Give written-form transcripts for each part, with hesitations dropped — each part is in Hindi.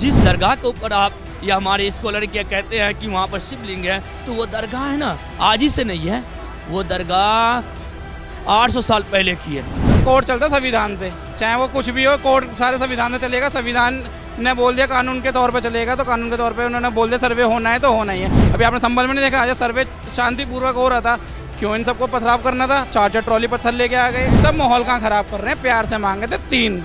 जिस दरगाह के ऊपर आप या हमारे स्कॉलर क्या कहते हैं कि वहाँ पर शिवलिंग है, तो वो दरगाह है ना आज ही से नहीं है, वो दरगाह 800 साल पहले की है। कोर्ट चलता संविधान से, चाहे वो कुछ भी हो, कोर्ट सारे संविधान से चलेगा। संविधान ने बोल दिया कानून के तौर पे चलेगा, तो कानून के तौर पे उन्होंने बोल दिया सर्वे होना है तो होना ही है। अभी आपने संभल में नहीं देखा, आज सर्वे शांतिपूर्वक हो रहा था, क्यों इन सबको पथराव करना था? 4 ट्रॉली पत्थर लेके आ गए। सब माहौल कहाँ खराब कर रहे हैं? प्यार से मांगे थे 3,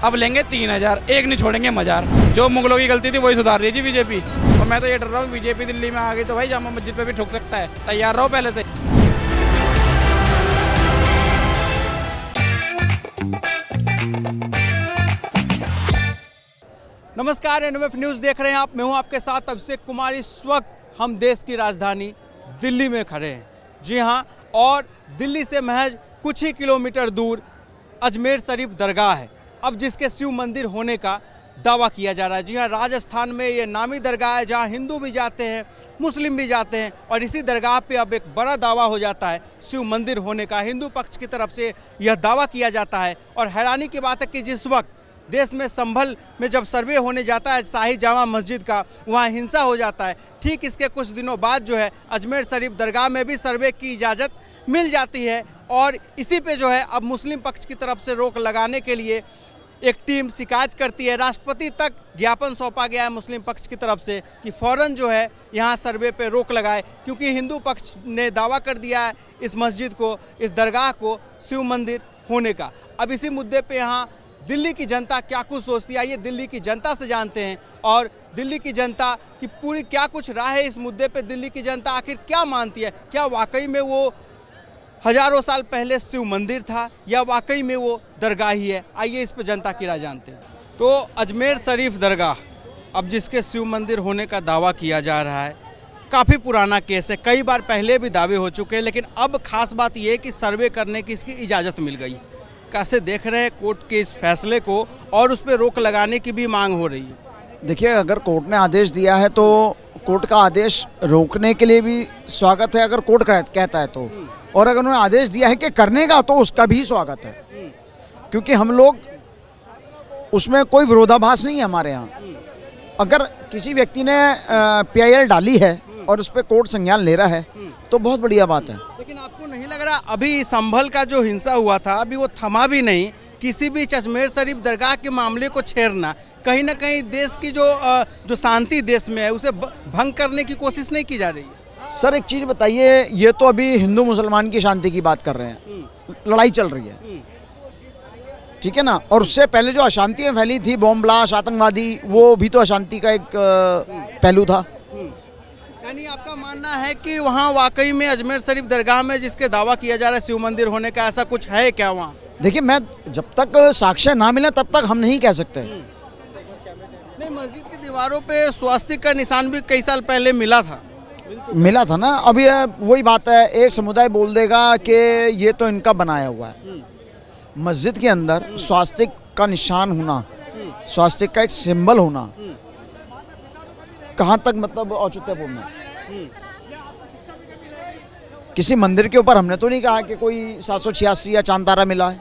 अब लेंगे 3000, एक नहीं छोड़ेंगे मजार। जो मुगलों की गलती थी वही सुधार रही थी बीजेपी। और मैं तो ये डर रहा हूँ बीजेपी दिल्ली में आ गई तो भाई जामा मस्जिद पे भी ठुक सकता है, तैयार रहो पहले से। नमस्कार, एनएमएफ न्यूज़ देख रहे हैं आप। मैं हूं आपके साथ अभिषेक कुमार। इस वक्त हम देश की राजधानी दिल्ली में खड़े हैं। जी हां, और दिल्ली से महज कुछ ही किलोमीटर दूर अजमेर शरीफ दरगाह है, अब जिसके शिव मंदिर होने का दावा किया जा रहा है। जी हां, राजस्थान में ये नामी दरगाह है जहां हिंदू भी जाते हैं, मुस्लिम भी जाते हैं, और इसी दरगाह पे अब एक बड़ा दावा हो जाता है शिव मंदिर होने का। हिंदू पक्ष की तरफ से यह दावा किया जाता है। और हैरानी की बात है कि जिस वक्त देश में संभल में जब सर्वे होने जाता है शाही जामा मस्जिद का, वहाँ हिंसा हो जाता है, ठीक इसके कुछ दिनों बाद जो है अजमेर शरीफ दरगाह में भी सर्वे की इजाज़त मिल जाती है। और इसी पे जो है अब मुस्लिम पक्ष की तरफ से रोक लगाने के लिए एक टीम शिकायत करती है। राष्ट्रपति तक ज्ञापन सौंपा गया है मुस्लिम पक्ष की तरफ से कि फ़ौरन जो है यहाँ सर्वे पे रोक लगाए, क्योंकि हिंदू पक्ष ने दावा कर दिया है इस मस्जिद को, इस दरगाह को शिव मंदिर होने का। अब इसी मुद्दे पे यहाँ दिल्ली की जनता क्या कुछ सोचती है, आइए दिल्ली की जनता से जानते हैं। और दिल्ली की जनता की पूरी क्या कुछ राय है इस मुद्दे पे, दिल्ली की जनता आखिर क्या मानती है, क्या वाकई में वो हजारों साल पहले शिव मंदिर था या वाकई में वो दरगाह ही है। आइए इस पे जनता की राय जानते हैं। तो अजमेर शरीफ दरगाह अब जिसके शिव मंदिर होने का दावा किया जा रहा है, काफ़ी पुराना केस है, कई बार पहले भी दावे हो चुके हैं, लेकिन अब खास बात यह है कि सर्वे करने की इसकी इजाज़त मिल गई। कैसे देख रहे हैं कोर्ट के इस फैसले को, और उस पर रोक लगाने की भी मांग हो रही है? देखिए, अगर कोर्ट ने आदेश दिया है तो कोर्ट का आदेश रोकने के लिए भी स्वागत है, अगर कोर्ट कहता है तो। और अगर उन्होंने आदेश दिया है कि करने का, तो उसका भी स्वागत है, क्योंकि हम लोग उसमें कोई विरोधाभास नहीं है हमारे यहाँ। अगर किसी व्यक्ति ने PIL डाली है और उस पर कोर्ट संज्ञान ले रहा है तो बहुत बढ़िया बात है। लेकिन आपको नहीं लग रहा अभी संभल का जो हिंसा हुआ था अभी वो थमा भी नहीं, किसी भी अजमेर शरीफ दरगाह के मामले को छेड़ना कहीं ना कहीं देश की जो शांति देश में है उसे भंग करने की कोशिश नहीं की जा रही है? सर एक चीज़ बताइए, ये तो अभी हिंदू मुसलमान की शांति की बात कर रहे हैं, लड़ाई चल रही है, ठीक है ना। और उससे पहले जो अशांतियाँ फैली थी, बॉम्ब ब्लास्ट, आतंकवादी, वो भी तो अशांति का एक पहलू था। यानी आपका मानना है कि वहाँ वाकई में अजमेर शरीफ दरगाह में जिसके दावा किया जा रहा है शिव मंदिर होने का, ऐसा कुछ है क्या वहाँ? देखिए, मैं जब तक साक्ष्य ना मिले तब तक हम नहीं कह सकते। नहीं, मस्जिद की दीवारों पे स्वास्तिक का निशान भी कई साल पहले मिला था ना। अब ये वही बात है, एक समुदाय बोल देगा कि ये तो इनका बनाया हुआ है। मस्जिद के अंदर स्वास्तिक का निशान होना, स्वास्तिक का एक सिंबल होना, कहाँ तक मतलब औचित्यपूर्ण है? किसी मंदिर के ऊपर हमने तो नहीं कहा कि कोई 786 या चांद तारा मिला है,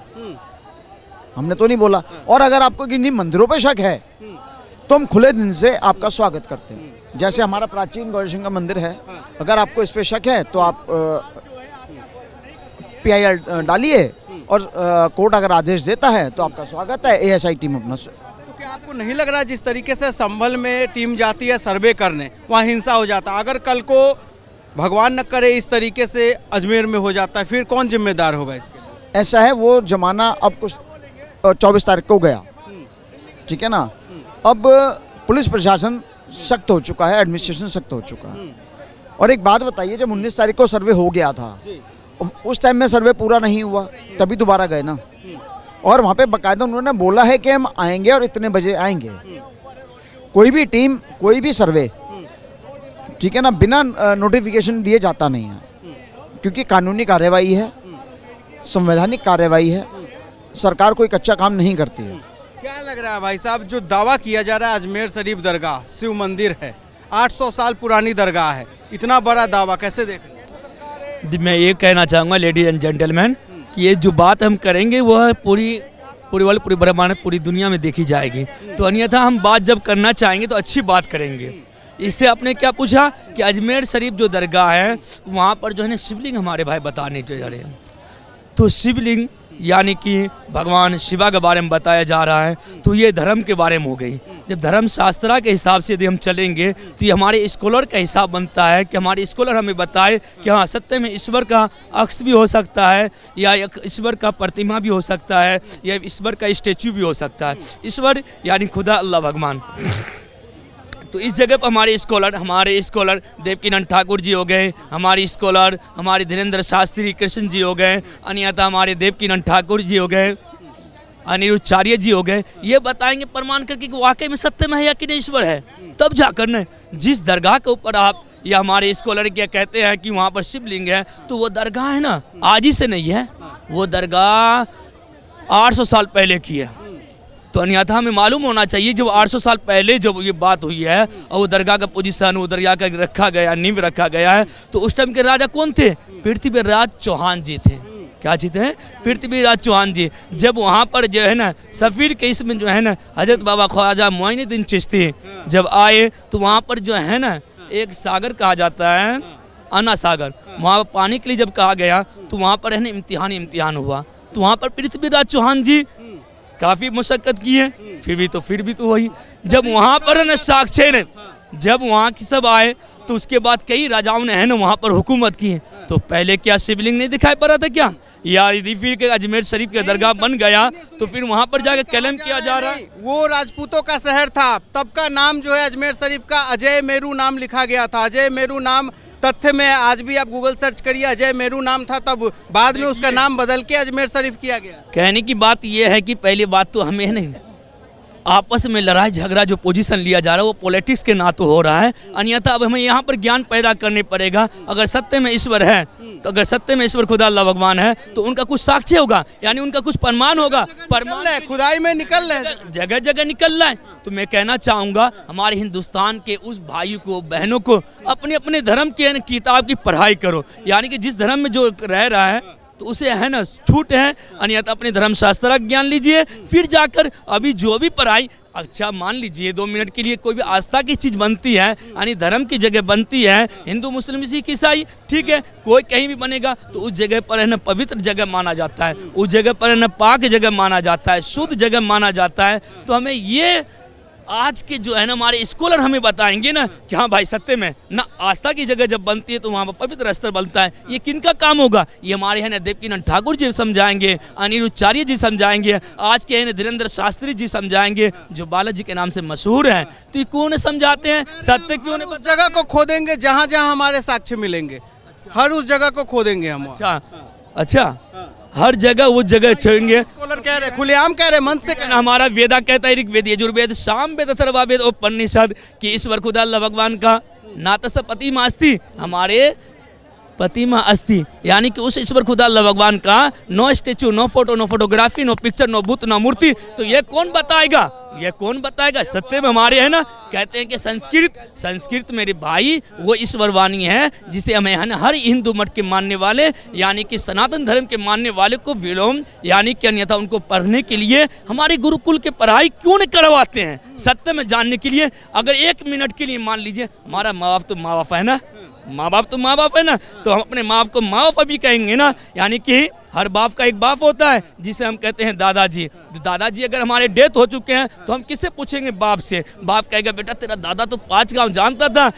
हमने तो नहीं बोला। और अगर आपको किन्हीं मंदिरों पे शक है तो हम खुले दिन से आपका स्वागत करते हैं। जैसे हमारा प्राचीन गौरी शंकर मंदिर है, अगर आपको इस पे शक है तो आप PIL डालिए, और कोर्ट अगर आदेश देता है तो आपका स्वागत है। ASI टीम अपना। क्योंकि आपको नहीं लग रहा जिस तरीके से संभल में टीम जाती है सर्वे करने, वहाँ हिंसा हो जाता है, अगर कल को भगवान न करे इस तरीके से अजमेर में हो जाता है, फिर कौन जिम्मेदार होगा इसके लिए? ऐसा है, वो जमाना अब कुछ 24 तारीख को गया, ठीक है ना। अब पुलिस प्रशासन सख्त हो चुका है, एडमिनिस्ट्रेशन सख्त हो चुका है। और एक बात बताइए, जब 19 तारीख को सर्वे हो गया था, उस टाइम में सर्वे पूरा नहीं हुआ, तभी दोबारा गए ना। और वहाँ पे बाकायदा उन्होंने बोला है कि हम आएंगे और इतने बजे आएंगे। कोई भी टीम, कोई भी सर्वे, ठीक है ना, बिना नोटिफिकेशन दिए जाता नहीं है, क्योंकि कानूनी कार्रवाई है, संवैधानिक कार्रवाई है, सरकार कोई कच्चा काम नहीं करती है। क्या लग रहा है भाई साहब, जो दावा किया जा रहा है अजमेर शरीफ दरगाह शिव मंदिर है, 800 साल पुरानी दरगाह है, इतना बड़ा दावा कैसे देख रहे हैं? मैं ये कहना चाहूँगा लेडीज एंड जेंटलमैन कि ये जो बात हम करेंगे वह पूरी पूरे वर्ल्ड, पूरे ब्रह्मांड, पूरी दुनिया में देखी जाएगी। तो अन्यथा हम बात जब करना चाहेंगे तो अच्छी बात करेंगे। इससे आपने क्या पूछा कि अजमेर शरीफ जो दरगाह है वहाँ पर जो है ना शिवलिंग हमारे भाई बताने जा रहे हैं। तो शिवलिंग यानी कि भगवान शिवा के बारे में बताया जा रहा है। तो ये धर्म के बारे में हो गई। जब धर्म शास्त्रा के हिसाब से यदि हम चलेंगे तो ये हमारे स्कॉलर का हिसाब बनता है कि हमारे स्कॉलर हमें बताए कि हाँ सत्य में ईश्वर का अक्ष भी हो सकता है, या ईश्वर का प्रतिमा भी हो सकता है, या ईश्वर का स्टेचू भी हो सकता है। ईश्वर यानी खुदा अल्लाह भगवान। तो इस जगह पर हमारे स्कॉलर देवकीनंद ठाकुर जी हो गए, हमारे स्कॉलर हमारे धीरेन्द्र शास्त्री कृष्ण जी हो गए, अन्यथा हमारे देवकीनंद ठाकुर जी हो गए, अनिरुद्धाचार्य जी हो गए। ये बताएंगे प्रमाण करके कि वाकई में सत्य में है या कि नहीं ईश्वर है। तब जाकर न जिस दरगाह के ऊपर आप या हमारे स्कॉलर क्या कहते हैं कि वहाँ पर शिवलिंग है, तो वो दरगाह है ना आज ही से नहीं है, वो दरगाह 800 साल पहले की है। तो अन्यथा हमें मालूम होना चाहिए जब 800 साल पहले जब ये बात हुई है और वो दरगाह का पोजीशन, वो दरगाह का रखा गया, नींव रखा गया है, तो उस टाइम के राजा कौन थे? पृथ्वीराज चौहान जी थे। क्या जी थे? पृथ्वीराज चौहान जी। जब वहाँ पर जो है ना सफ़ीर के इसमें जो है ना हजरत बाबा ख्वाजा मोइनुद्दीन चिश्ती जब आए तो वहाँ पर जो है ना एक सागर कहा जाता है अन्ना सागर, वहाँ पानी के लिए जब कहा गया तो वहाँ पर है ना इम्तिहान हुआ। तो वहाँ पर पृथ्वीराज चौहान जी काफ़ी मशक्क़त की है, फिर भी तो वही। जब वहाँ पर ना साक्षी ने जब वहाँ की सब आए तो उसके बाद कई राजाओं ने है ना वहाँ पर हुकूमत की है। तो पहले क्या शिवलिंग नहीं दिखाई पड़ रहा था क्या? या यदि फिर के अजमेर शरीफ का दरगाह बन गया तो फिर वहाँ पर जाकर क्लेम किया जा रहा है वो राजपूतों का शहर था, तब का नाम जो है अजमेर शरीफ का अजय मेरू नाम लिखा गया था। अजय मेरू नाम तथ्य में आज भी आप गूगल सर्च करिए, अजय मेरू नाम था, तब बाद में उसका नाम बदल के अजमेर शरीफ किया गया। कहने की बात यह है कि पहली बात तो हमें नहीं आपस में लड़ाई झगड़ा जो पोजीशन लिया जा रहा है वो पॉलिटिक्स के नाते हो रहा है। अन्यथा अब हमें यहाँ पर ज्ञान पैदा करने पड़ेगा। अगर सत्य में ईश्वर है तो अगर सत्य में ईश्वर खुदा अल्लाह भगवान है तो उनका कुछ साक्ष्य होगा, यानी उनका कुछ प्रमाण होगा। प्रमाण खुदाई में निकल रहे हैं, जगह जगह निकल रहा है। तो मैं कहना चाहूँगा हमारे हिंदुस्तान के उस भाइयों को बहनों को अपने अपने धर्म के किताब की पढ़ाई करो, यानी कि जिस धर्म में जो रह रहा है तो उसे है ना छूट है, अन्यथा अपने धर्म शास्त्र का ज्ञान लीजिए। फिर जाकर अभी जो भी पढ़ाई अच्छा मान लीजिए 2 मिनट के लिए कोई भी आस्था की चीज़ बनती है, यानी धर्म की जगह बनती है, हिंदू मुस्लिम सिख ईसाई, ठीक है, कोई कहीं भी बनेगा तो उस जगह पर है ना पवित्र जगह माना जाता है, उस जगह पर है ना पाक जगह माना जाता है, शुद्ध जगह माना जाता है। तो हमें ये आज के जो है ना हमारे स्कॉलर हमें बताएंगे ना कि हाँ भाई सत्य में ना आस्था की जगह जब बनती है तो वहाँ पर पवित्र स्तर बनता है। ये किनका काम होगा? ये हमारे है ना देवकीनंद ठाकुर जी समझाएंगे, अनिरुद्धाचार्य जी समझाएंगे, आज के है ना धीरेन्द्र शास्त्री जी समझाएंगे जो बालाजी के नाम से मशहूर हैं। तो ये क्यों नहीं समझाते हैं? सत्य क्यों नहीं? उस जगह को खोदेंगे जहाँ जहाँ हमारे साक्ष्य मिलेंगे, हर उस जगह को खोदेंगे हम। अच्छा हर जगह वो जगह छोड़ेंगे। स्कॉलर कह रहे, खुलेआम कह रहे, मन से कह रहे। हमारा वेदा कहता है ऋग्वेद यजुर्वेद सामवेद अथर्ववेद उपनिषद कि ईश्वर खुदा अल्लाह भगवान का नातस प्रतिमा अस्ति, हमारे प्रतिमा अस्ति, यानी कि उस ईश्वर खुदा अल्लाह भगवान का no statue, no photo, no photography, no picture, no बुत, नो मूर्ति। तो ये कौन बताएगा? ये कौन बताएगा? सत्य में हमारे है ना कहते हैं कि संस्कृत मेरे भाई वो ईश्वर वाणी है जिसे हमें है ना हर हिंदू मत के मानने वाले यानी कि सनातन धर्म के मानने वाले को विलोम यानी कि अन्यथा उनको पढ़ने के लिए हमारे गुरुकुल के पढ़ाई क्यों नहीं करवाते हैं? सत्य में जानने के लिए। अगर 1 मिनट के लिए मान लीजिए हमारा माँ बाप तो माँ बाप है ना, माँ बाप तो माँ बाप है ना, तो हम अपने माँ बाप को माँ बाप भी कहेंगे ना, यानी कि हर बाप का एक बाप होता है जिसे हम कहते हैं दादाजी। तो दादाजी अगर हमारे डेथ हो चुके हैं तो हम किससे पूछेंगे? बाप से। बाप कहेगा बेटा तेरा दादा तो 5 गांव जानता था,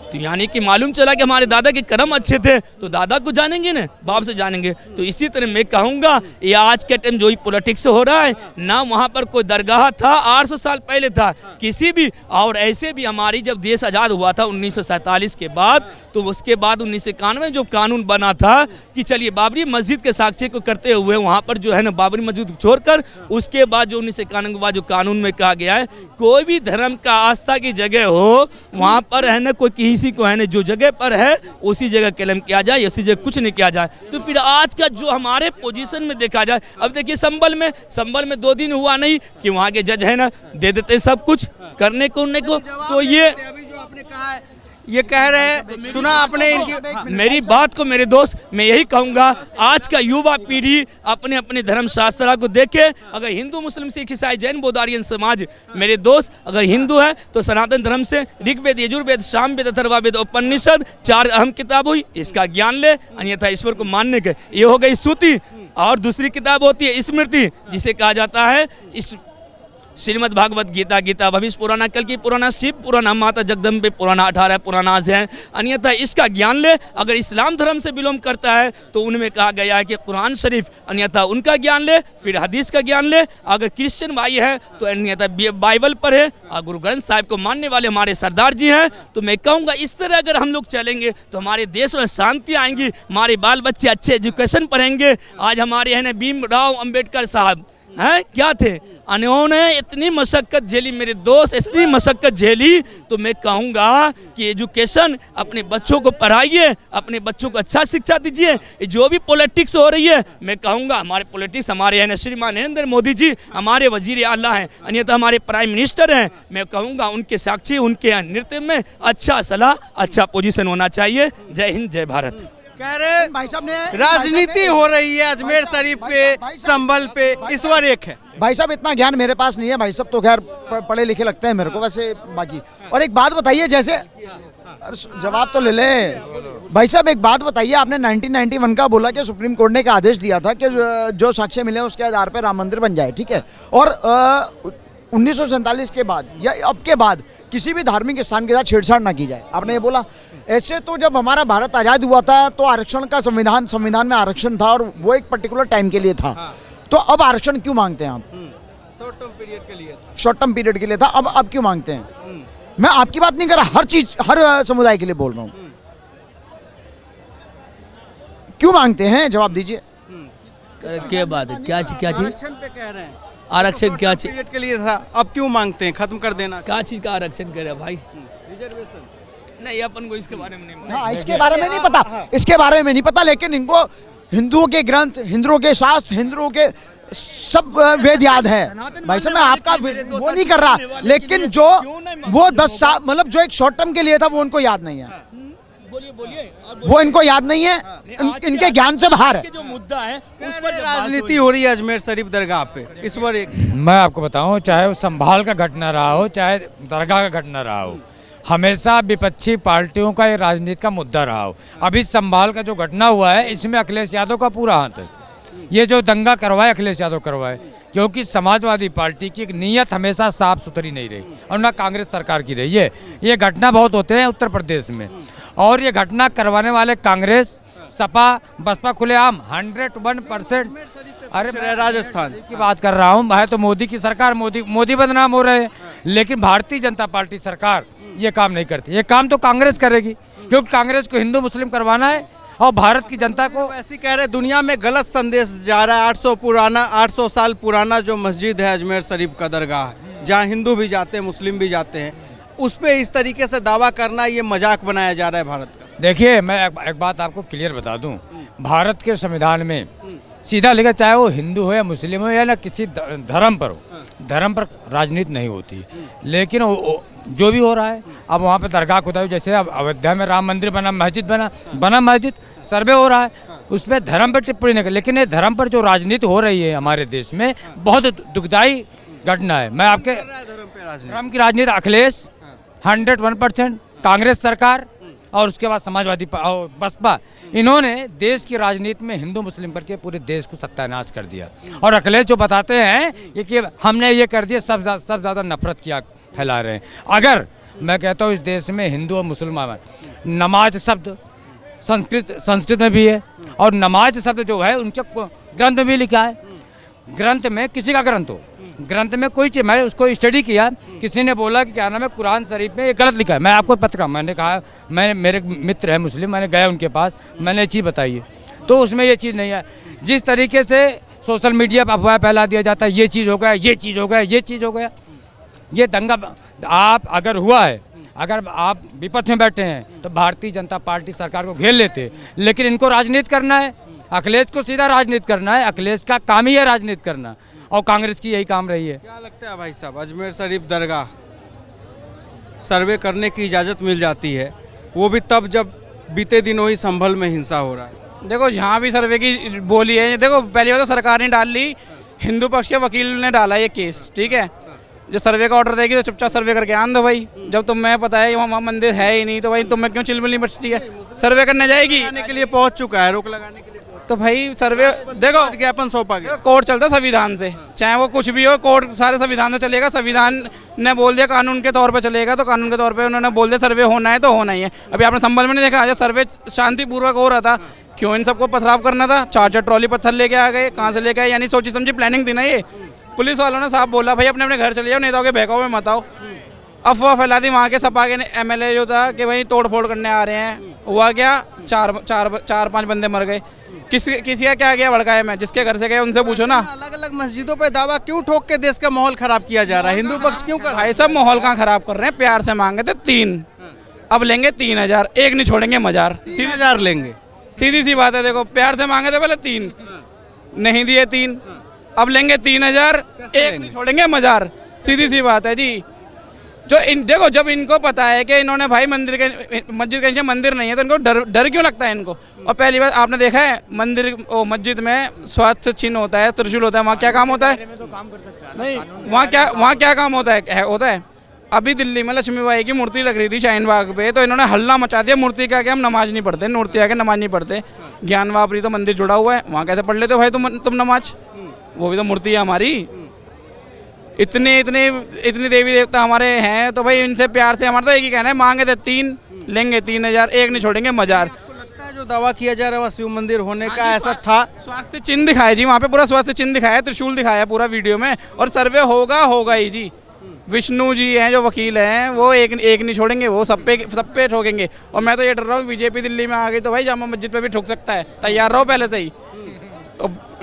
तो यानी कि मालूम चला कि हमारे दादा के कर्म अच्छे थे तो दादा को जानेंगे ना, बाप से जानेंगे। तो इसी तरह मैं कहूँगा ये आज के टाइम जो ही पॉलिटिक्स हो रहा है ना, वहाँ पर कोई दरगाह था 800 साल पहले था किसी भी, और ऐसे भी हमारी जब देश आज़ाद हुआ था 1947 के बाद, तो उसके बाद 1991 जो कानून बना था कि चलिए बाबरी मस्जिद के साक्ष्य को करते हुए वहाँ पर जो है ना बाबरी मस्जिद छोड़कर उसके बाद जो 1991 के बाद जो कानून में कहा गया है कोई भी धर्म का आस्था की जगह हो वहाँ पर है ना कोई किसी को है ना जो जगह पर है उसी जगह क्लेम किया जाए, उसी जगह कुछ नहीं किया जाए। तो फिर आज का जो हमारे पोजीशन में देखा जाए, अब देखिए संबल में 2 दिन हुआ नहीं कि वहाँ के जज है ना दे देते सब कुछ करने को उनने को। तो ये अभी जो आपने कहा है ये कह रहे हैं, सुना आपने इनकी मेरी बात को मेरे दोस्त, मैं यही कहूंगा आज का युवा पीढ़ी अपने अपने धर्म शास्त्र को देखे। अगर हिंदू, मुस्लिम, सिख, ईसाई, जैन, बौद्ध, आर्यन समाज, मेरे दोस्त अगर हिंदू है तो सनातन धर्म से ऋग्वेद, यजुर्वेद, सामवेद, अथर्ववेद, उपनिषद 4 अहम किताब हुई, इसका ज्ञान ले, अन्यथा ईश्वर को मानने के ये हो गई स्तुति। और दूसरी किताब होती है स्मृति, जिसे कहा जाता है इस श्रीमद् भागवत गीता, गीता भविष्य पुराना, कल की पुराना, शिव पुराना, माता जगदम्बे पुराना, 18 पुराना है। अन्यथा इसका ज्ञान ले। अगर इस्लाम धर्म से बिलोंग करता है तो उनमें कहा गया है कि कुरान शरीफ, अन्यथा उनका ज्ञान ले, फिर हदीस का ज्ञान ले। अगर क्रिश्चियन भाई है तो अन्यथा बाइबल पढ़े। और गुरु ग्रंथ साहिब को मानने वाले हमारे सरदार जी हैं। तो मैं कहूँगा इस तरह अगर हम लोग चलेंगे तो हमारे देश में शांति आएंगी, हमारे बाल बच्चे अच्छे एजुकेशन पढ़ेंगे। आज हमारे है ना भीमराव अम्बेडकर साहब हैं, क्या थे, उन्होंने इतनी मशक्कत झेली मेरे दोस्त, इतनी मशक्कत झेली। तो मैं कहूँगा कि एजुकेशन अपने बच्चों को पढ़ाइए, अपने बच्चों को अच्छा शिक्षा दीजिए। जो भी पॉलिटिक्स हो रही है, मैं कहूँगा हमारे पॉलिटिक्स, हमारे है ना श्रीमान नरेंद्र मोदी जी हमारे वजीर आला हैं, अन्यथा हमारे प्राइम मिनिस्टर हैं। मैं कहूँगा उनके साक्षी, उनके नृत्य में अच्छा सलाह, अच्छा पोजीशन होना चाहिए। जय हिंद, जय भारत। कह रहे भाई साहब ने राजनीति हो रही है अजमेर शरीफ पे, संभल पे, ईश्वर एक है। भाई साहब इतना ज्ञान मेरे पास नहीं है। भाई साहब तो खैर पढ़े लिखे लगते हैं मेरे को वैसे बाकी। और एक बात बताइए, जैसे जवाब तो ले ले भाई साहब, एक बात बताइए, आपने 1991 का बोला कि सुप्रीम कोर्ट ने एक आदेश दिया था कि जो साक्ष्य मिले उसके आधार पर राम मंदिर बन जाए, ठीक है। और 1947 के बाद या अब के बाद किसी भी धार्मिक स्थान के साथ छेड़छाड़ ना की जाए, आपने ये बोला। ऐसे तो जब हमारा भारत आज़ाद हुआ था तो आरक्षण का संविधान में आरक्षण था और वो एक पर्टिकुलर टाइम के लिए था। तो अब आरक्षण क्यों मांगते हैं आप? शॉर्ट टर्म पीरियड के लिए, शॉर्ट टर्म पीरियड के लिए था, अब क्यों मांगते हैं? मैं आपकी बात नहीं कर रहा, हर चीज, हर समुदाय के लिए बोल रहा हूँ। क्यों मांगते हैं, जवाब दीजिए। क्या बात है, क्या चीज आरक्षण पे कह रहे हैं, आरक्षण क्या चीज, पीरियड के लिए था, अब क्यों मांगते हैं, खत्म कर देना। क्या चीज का आरक्षण करे भाई? रिजर्वेशन नहीं, अपन को इसके बारे में नहीं। हाँ, इसके बारे में नहीं पता, इसके बारे में नहीं पता, लेकिन इनको हिंदुओं के ग्रंथ, हिंदुओं के शास्त्र, हिंदुओं के सब वेद याद है। भाई साहब मैं आपका वो नहीं कर रहा, लेकिन जो वो 10 साल मतलब जो एक शॉर्ट टर्म के लिए था वो उनको याद नहीं है। बोलिए वो इनको याद नहीं है, इनके ज्ञान से बाहर है। जो मुद्दा है उस पर राजनीति हो रही है अजमेर शरीफ दरगाह पे, ईश्वर एक। मैं आपको बताऊं, चाहे वो संभाल का घटना रहा हो, चाहे दरगाह का घटना रहा हो, हमेशा विपक्षी पार्टियों का ये राजनीति का मुद्दा रहा हो। अभी संभाल का जो घटना हुआ है, इसमें अखिलेश यादव का पूरा हाथ है। ये जो दंगा करवाए अखिलेश यादव करवाए, क्योंकि समाजवादी पार्टी की एक नीयत हमेशा साफ सुथरी नहीं रही और ना कांग्रेस सरकार की रही है। ये घटना बहुत होते हैं उत्तर प्रदेश में, और ये घटना करवाने वाले कांग्रेस, सपा, बसपा खुलेआम 101%। अरे राजस्थान की बात कर रहा हूँ, मैं तो मोदी की सरकार, मोदी बदनाम हो रहे हैं, लेकिन भारतीय जनता पार्टी सरकार ये काम नहीं करती। ये काम तो कांग्रेस करेगी, क्योंकि कांग्रेस को हिंदू मुस्लिम करवाना है और भारत की जनता को। ऐसी कह रहे दुनिया में गलत संदेश जा रहा है। 800 साल पुराना जो मस्जिद है अजमेर शरीफ का दरगाह, जहाँ हिंदू भी जाते हैं, मुस्लिम भी जाते हैं, उस पे इस तरीके से दावा करना, ये मजाक बनाया जा रहा है भारत का। देखिए, मैं एक बात आपको क्लियर बता दूं, भारत के संविधान में सीधा लिखा, चाहे वो हिंदू हो या मुस्लिम हो या ना किसी धर्म पर हो, धर्म पर राजनीति नहीं होती। लेकिन जो भी हो रहा है, अब वहाँ पे दरगाह खुदाई, जैसे अब अयोध्या में राम मंदिर बना, मस्जिद सर्वे हो रहा है, उसमें धर्म पर टिप्पणी नहीं कर। लेकिन ये धर्म पर जो राजनीति हो रही है हमारे देश में, बहुत दुखदायी घटना है। मैं आपके धर्म की राजनीति, अखिलेश 101%, कांग्रेस सरकार और उसके बाद समाजवादी और बसपा, इन्होंने देश की राजनीति में हिंदू मुस्लिम करके पूरे देश को सत्यानाश कर दिया। और अखिलेश जो बताते हैं ये कि हमने ये कर दिया, सब ज़्यादा नफरत किया फैला रहे हैं। अगर मैं कहता हूँ इस देश में हिंदू और मुसलमान, नमाज शब्द संस्कृत में भी है, और नमाज शब्द जो है उनके ग्रंथ में भी लिखा है। ग्रंथ में किसी का ग्रंथ हो, ग्रंथ में कोई चीज़, मैं उसको स्टडी किया, किसी ने बोला कि क्या नाम है, कुरान शरीफ में ये गलत लिखा है। मैं आपको पत्र, मैंने कहा, मेरे मित्र है मुस्लिम, मैंने गया उनके पास, मैंने ये चीज़ बताई है, तो उसमें ये चीज़ नहीं है। जिस तरीके से सोशल मीडिया पर अफवाह फैला दिया जाता है, ये चीज़ हो गया, ये चीज़ हो गया, ये चीज़ हो गया, ये दंगा आप अगर हुआ है, अगर आप विपक्ष में बैठे हैं तो भारतीय जनता पार्टी सरकार को घेर लेते, लेकिन इनको राजनीति करना है, अखिलेश को सीधा राजनीति करना है। अखिलेश का काम ही है राजनीति करना, और कांग्रेस की यही काम रही है। क्या लगता है भाई साहब, अजमेर शरीफ दरगाह सर्वे करने की इजाज़त मिल जाती है वो भी तब जब बीते दिनों ही संभल में हिंसा हो रहा है। देखो यहाँ भी सर्वे की बोली है। देखो पहली बात तो सरकार ने डाल ली, हिंदू पक्ष के वकील ने डाला ये केस, ठीक है। जो सर्वे का ऑर्डर देगी तो चुपचाप सर्वे करके आन दो भाई। जब तुम्हें पता है कि वहाँ मंदिर है ही नहीं तो भाई तुम्हें क्यों चिलमिली मचती है? सर्वे करने जाएगी लगाने के लिए पहुंच चुका है, रोक लगाने के लिए तो भाई सर्वे देखो आज ज्ञापन सौंपा गया। कोर्ट चलता है संविधान से, चाहे वो कुछ भी हो, कोर्ट सारे संविधान से चलेगा। संविधान ने बोल दिया कानून के तौर पे चलेगा तो कानून के तौर पे उन्होंने बोल दिया सर्वे होना है तो होना ही है। अभी आपने संभल में नहीं देखा, आज सर्वे शांतिपूर्वक हो रहा था, क्यों इन सबको पथराव करना था? 4 ट्रॉली पत्थर लेके आ गए, कहाँ से लेके आए? यानी सोची समझी प्लानिंग थी ना ये। पुलिस वालों ने साफ बोला भाई अपने अपने घर चले जाओ, नेताओं के बहकावे में मत आओ। अफवाह फैला दी वहाँ के सपा के MLA जो था कि भाई तोड़ फोड़ करने आ रहे हैं। हुआ क्या? 4-5 बंदे मर गए। किसी का क्या गया भड़काए में? जिसके घर से गए उनसे पूछो ना। अलग अलग मस्जिदों पे दावा क्यों ठोक के देश का माहौल खराब किया जा रहा है? हिंदू पक्ष क्यों कर रहा है? भाई सब माहौल कहाँ खराब कर रहे हैं? प्यार से मांगे थे 3, अब लेंगे 3000, एक नहीं छोड़ेंगे मजार। 3000 लेंगे, सीधी सी बात है। देखो प्यार से मांगे थे पहले 3, नहीं दिए 3, अब लेंगे 3000, एक नहीं छोड़ेंगे मजार। सीधी सी बात है जी। जो देखो जब इनको पता है कि इन्होंने भाई मस्जिद के नीचे मंदिर नहीं है तो इनको डर क्यों लगता है इनको? और पहली बात आपने देखा है मस्जिद में स्वास्थ्य चिन्ह होता है, त्रिशूल होता है, वहाँ क्या काम होता है? नहीं, वहाँ क्या काम होता है? अभी दिल्ली में लक्ष्मीबाई की मूर्ति लग रही थी शाहीन बाग पे, तो इन्होंने हल्ला मचा दिया मूर्ति का कि हम नमाज नहीं पढ़ते, मूर्ति आके नमाज नहीं पढ़ते। ज्ञान वापरी तो मंदिर जुड़ा हुआ है, वहाँ कैसे पढ़ लेते हो भाई तुम नमाज? वो भी तो मूर्ति है हमारी। इतने देवी देवता हमारे हैं तो भाई इनसे प्यार से हमारा तो एक ही कहना है, मांगे थे 3, लेंगे 3000, एक नहीं छोड़ेंगे मजार। लगता है जो दावा किया जा रहा है वहाँ शिव मंदिर होने का ऐसा था? स्वास्थ्य चिन्ह दिखाया जी, वहाँ पे पूरा स्वास्थ्य चिन्ह दिखाया, त्रिशूल दिखाया पूरा वीडियो में। और सर्वे होगा ही जी। विष्णु जी हैं जो वकील हैं, वो एक नहीं छोड़ेंगे, वो सब पे ठोकेंगे। और मैं तो ये डर रहा हूँ बीजेपी दिल्ली में आ गई तो भाई जामा मस्जिद पे भी ठोक सकता है। तैयार रहो पहले से ही।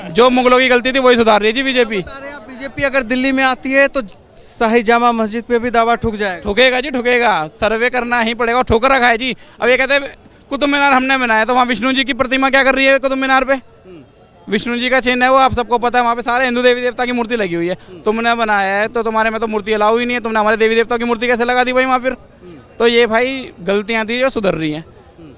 जो मुगलों की गलती थी वही सुधार रही है जी बीजेपी। बीजेपी अगर दिल्ली में आती है तो शाही जामा मस्जिद पे भी दावा ठुक जाएगा? ठुकेगा जी, ठुकेगा। सर्वे करना ही पड़ेगा। और ठोकर रखा है जी। अब ये कहते हैं कुतुब मीनार हमने बनाया, तो वहाँ विष्णु जी की प्रतिमा क्या कर रही है कुतुब मीनार पे? विष्णु जी का चिन्ह है वो, आप सबको पता है। वहाँ पे सारे हिंदू देवी देवता की मूर्ति लगी हुई है। तुमने बनाया है तो तुम्हारे में तो मूर्ति अलाउ ही नहीं है, तुमने हमारे देवी देवता की मूर्ति कैसे लगा दी भाई वहाँ फिर? तो ये भाई गलतियाँ थी जो सुधर रही हैं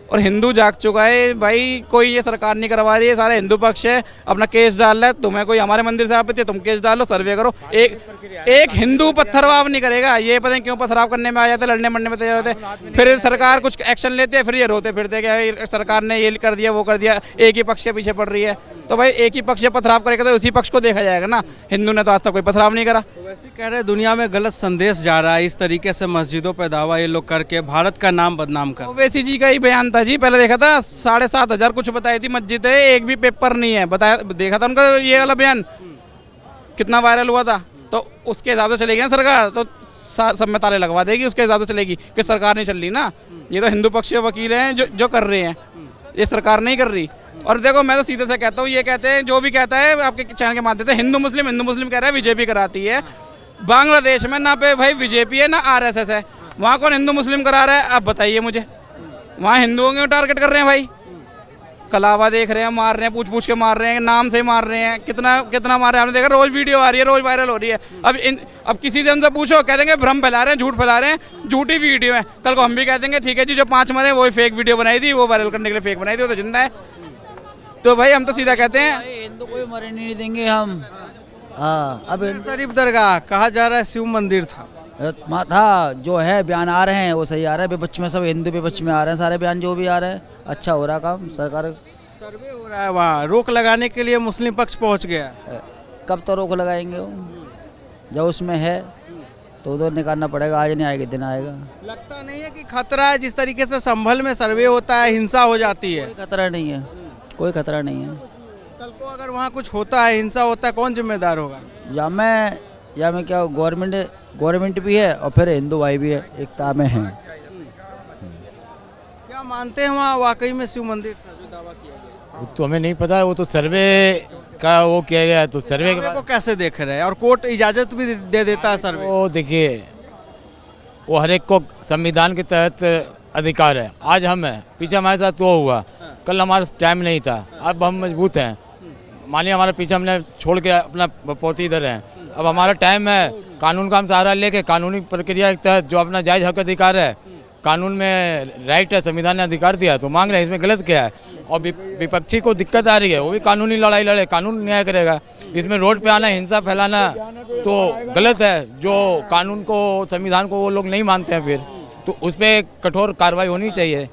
और हिंदू जाग चुका है भाई। कोई ये सरकार नहीं करवा रही है, सारे हिंदू पक्ष है, अपना केस डाल रहा है। तुम्हें कोई हमारे मंदिर से आपत्ति है, तुम केस डालो, सर्वे करो। एक हिंदू पत्थरवाव नहीं करेगा। ये पता नहीं क्यों पथराव करने में आ जाते, लड़ने मरने में तैयार होते, फिर सरकार कुछ एक्शन लेते हैं, फिर ये रोते फिरते कि सरकार ने ये कर दिया वो कर दिया, एक ही पक्ष के पीछे पड़ रही है। तो भाई एक ही पक्ष से पथराव करेगा तो उसी पक्ष को देखा जाएगा ना। हिंदू ने तो आज तक कोई पथराव नहीं करा। वैसे कह रहे दुनिया में गलत संदेश जा रहा है इस तरीके से मस्जिदों पर दावा ये लोग करके भारत का नाम बदनाम कर। ओवैसी जी का ही बयान था जी, पहले देखा था 7,500 कुछ बताई थी मस्जिद है, एक भी पेपर नहीं है बताया। देखा था उनका ये वाला बयान कितना वायरल हुआ था। तो उसके हिसाब से चलेगी ना सरकार, तो सब में ताले लगवा देगी, उसके हिसाब से चलेगी कि सरकार नहीं चल रही ना। ये तो हिंदू पक्षीय वकील हैं जो कर रहे हैं, ये सरकार नहीं कर रही। और देखो मैं तो सीधे से कहता हूँ, ये कहते हैं जो भी कहता है आपके चैनल के माध्यम से हिंदू मुस्लिम कह रहा है बीजेपी कराती है। बांग्लादेश में ना पे भाई बीजेपी है ना RSS है, वहाँ कौन हिंदू मुस्लिम करा रहा है? आप बताइए मुझे। वहाँ हिंदुओं को टारगेट कर रहे हैं भाई। कलावा देख रहे हैं, मार रहे हैं, पूछ के मार रहे हैं, नाम से मार रहे हैं। कितना मार रहे हैं आपने देखा? रोज वीडियो आ रही है, रोज वायरल हो रही है। अब किसी से हमसे पूछो, कह देंगे भ्रम फैला रहे हैं, झूठ फैला रहे हैं, झूठी वीडियो है। कल को हम भी कह देंगे ठीक है जी जो 5 मरे वही फेक वीडियो बनाई थी, वो वायरल करने के लिए फेक बनाई थी, वो तो जिंदा है। तो भाई हम तो सीधा कहते हैं हिंदू कोई मरे नहीं देंगे हम। हाँ, अब शरीफ दरगाह कहा जा रहा है शिव मंदिर था। था जो है बयान आ रहे हैं वो सही आ रहा है। विपक्ष में सब हिंदू विपक्ष में आ रहे हैं सारे बयान जो भी आ रहे हैं। अच्छा हो रहा काम, सरकार सर्वे हो रहा है वहाँ, रोक लगाने के लिए मुस्लिम पक्ष पहुँच गया। कब तो रोक लगाएंगे वो, जब उसमें है तो उधर निकालना पड़ेगा। आज नहीं आएगा दिन आएगा। लगता नहीं है कि खतरा है? जिस तरीके से संभल में सर्वे होता है हिंसा हो जाती है। कोई खतरा नहीं है, कोई खतरा नहीं है। कल को अगर वहाँ कुछ होता है, हिंसा होता है, कौन जिम्मेदार होगा? या मैं क्या, गवर्नमेंट भी है और फिर हिंदू भाई भी है, एकता में है। क्या मानते हैं वहाँ वाकई में शिव मंदिर था जो दावा किया गया? वो तो हमें नहीं पता है, वो तो सर्वे का वो किया गया है, तो सर्वे के को कैसे देख रहे हैं? और कोर्ट इजाजत भी दे देता है सर्वे? वो देखिए, वो हर एक को संविधान के तहत अधिकार है। आज हम है, पीछे हमारे साथ वो हुआ, कल हमारा टाइम नहीं था, अब हम मजबूत हैं। मानिए हमारे पीछे हमने छोड़ के अपना पोती इधर है, अब हमारा टाइम है। कानून का हम सहारा लेके कानूनी प्रक्रिया के तहत जो अपना जायज़ हक अधिकार है कानून में राइट है, संविधान ने अधिकार दिया तो मांग रहे हैं, इसमें गलत क्या है। और विपक्षी को दिक्कत आ रही है, वो भी कानूनी लड़ाई लड़े, कानून न्याय करेगा। इसमें रोड पे आना, हिंसा फैलाना तो गलत है। जो कानून को, संविधान को वो लोग नहीं मानते हैं फिर तो उस पर कठोर कार्रवाई होनी चाहिए।